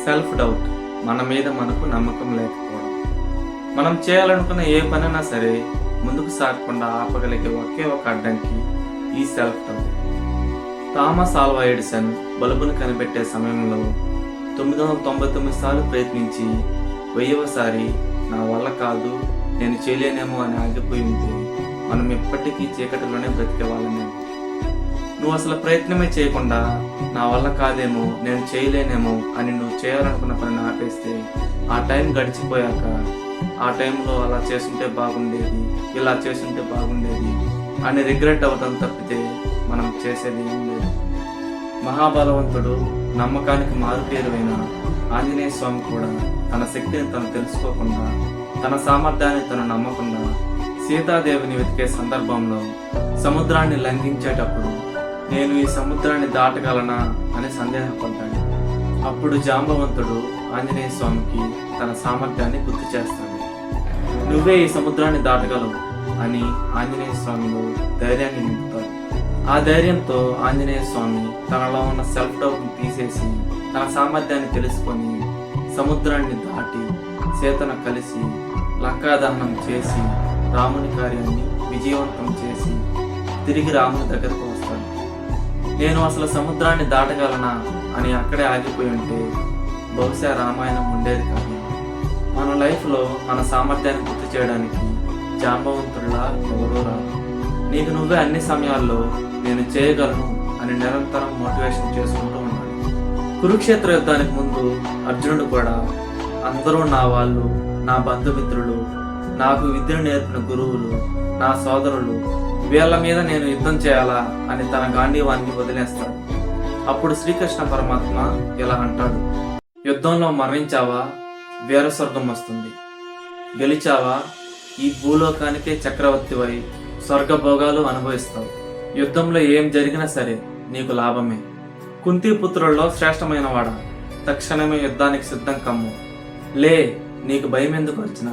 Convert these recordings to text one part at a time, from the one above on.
Self doubt, మన మీద మనకు నమ్మకం లేకపోవడం. మనం చేయాలనుకున్న ఏ పనైనా సరే ముందుకు సాగకుండా ఆపగలిగే ఒకే ఒక అడ్డంకి ఈ self doubt. Thomas Alva Edison బల్బును కనిపెట్టే సమయంలో 999 సార్లు ప్రయత్నించి 1000వసారి నా వల్ల కాదు, నేను చేయలేనేమో అని ఆగిపోయి ఉంటే మనం ఎప్పటికీ చీకటిలోనే బ్రతికేవాళ్ళమే. నువ్వు అసలు ప్రయత్నమే చేయకుండా నా వల్ల కాదేమో, నేను చేయలేనేమో అని నువ్వు చేయాలనుకున్న పనిని ఆపేస్తే ఆ టైం గడిచిపోయాక ఆ టైంలో అలా చేస్తుంటే బాగుండేది, ఇలా చేస్తుంటే బాగుండేది అని రిగ్రెట్ అవ్వడం తప్పితే మనం చేసేది ఏం లేదు. మహాబలవంతుడు, నమ్మకానికి మారుపేరువైన ఆంజనేయ స్వామి కూడా తన శక్తిని తను తెలుసుకోకుండా, తన సామర్థ్యాన్ని తను నమ్మకుండా సీతాదేవిని వెతికే సందర్భంలో సముద్రాన్ని లంఘించేటప్పుడు నేను ఈ సముద్రాన్ని దాటగలనా అని సందేహపడ్డాడు. అప్పుడు జాంబవంతుడు ఆంజనేయ స్వామికి తన సామర్థ్యాన్ని గుర్తు చేస్తాడు. నువ్వే ఈ సముద్రాన్ని దాటగలవు అని ఆంజనేయ స్వామిలో ధైర్యాన్ని నింపుతాడు. ఆ ధైర్యంతో ఆంజనేయ స్వామి తనలో ఉన్న సెల్ఫ్ డౌట్ని తీసేసి తన సామర్థ్యాన్ని తెలుసుకొని సముద్రాన్ని దాటి సీతను కలిసి లంకాదహనం చేసి రాముని కార్యాన్ని విజయవంతం చేసి తిరిగి రాముని దగ్గరకు వస్తాడు. నేను అసలు సముద్రాన్ని దాటగలనా అని అక్కడే ఆగిపోయి ఉంటే బహుశా రామాయణం ఉండేది కాదు. మన లైఫ్లో మన సామర్థ్యాన్ని గుర్తు చేయడానికి జాంబవంతుల్లా ఎవరో రాదు. నీకు నువ్వే అన్ని సమయాల్లో నేను చేయగలను అని నిరంతరం మోటివేషన్ చేసుకుంటూ ఉన్నాడు. కురుక్షేత్ర యుద్ధానికి ముందు అర్జునుడు కూడా అందరూ నా వాళ్ళు, నా బంధుమిత్రులు, నాకు విద్యను నేర్పిన గురువులు, నా సోదరులు, వీళ్ళ మీద నేను యుద్ధం చేయాలా అని తన గాంధీవాన్ని వదిలేస్తాడు. అప్పుడు శ్రీకృష్ణ పరమాత్మ ఇలా అంటాడు, యుద్ధంలో మరణించావా వీర స్వర్గం వస్తుంది, గెలిచావా ఈ భూలోకానికే చక్రవర్తివై స్వర్గభోగాలు అనుభవిస్తావు. యుద్ధంలో ఏం జరిగినా సరే నీకు లాభమే. కుంతిపుత్రుల్లో శ్రేష్టమైన వాడా, తక్షణమే యుద్ధానికి సిద్ధం కమ్ము. లే, నీకు భయం ఎందుకు వచ్చినా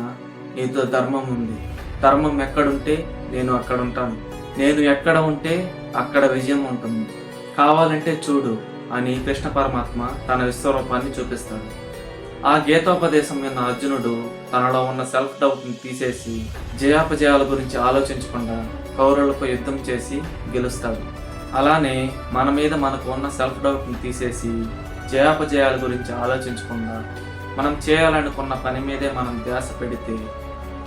నీతో ధర్మం ఉంది. ధర్మం ఎక్కడుంటే నేను అక్కడ ఉంటాను. నేను ఎక్కడ ఉంటే అక్కడ విజయం ఉంటుంది. కావాలంటే చూడు అని కృష్ణ పరమాత్మ తన విశ్వరూపాన్ని చూపిస్తాడు. ఆ గీతోపదేశం విన్న అర్జునుడు తనలో ఉన్న సెల్ఫ్ డౌట్ని తీసేసి జయాపజయాల గురించి ఆలోచించకుండా కౌరవులపై యుద్ధం చేసి గెలుస్తాడు. అలానే మన మీద మనకు ఉన్న సెల్ఫ్ డౌట్ని తీసేసి జయాపజయాల గురించి ఆలోచించకుండా మనం చేయాలనుకున్న పని మీదే మనం ధ్యాస పెడితే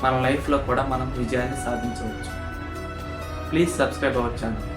మన లైఫ్లో కూడా మనం విజయాన్ని సాధించవచ్చు. Please subscribe our channel.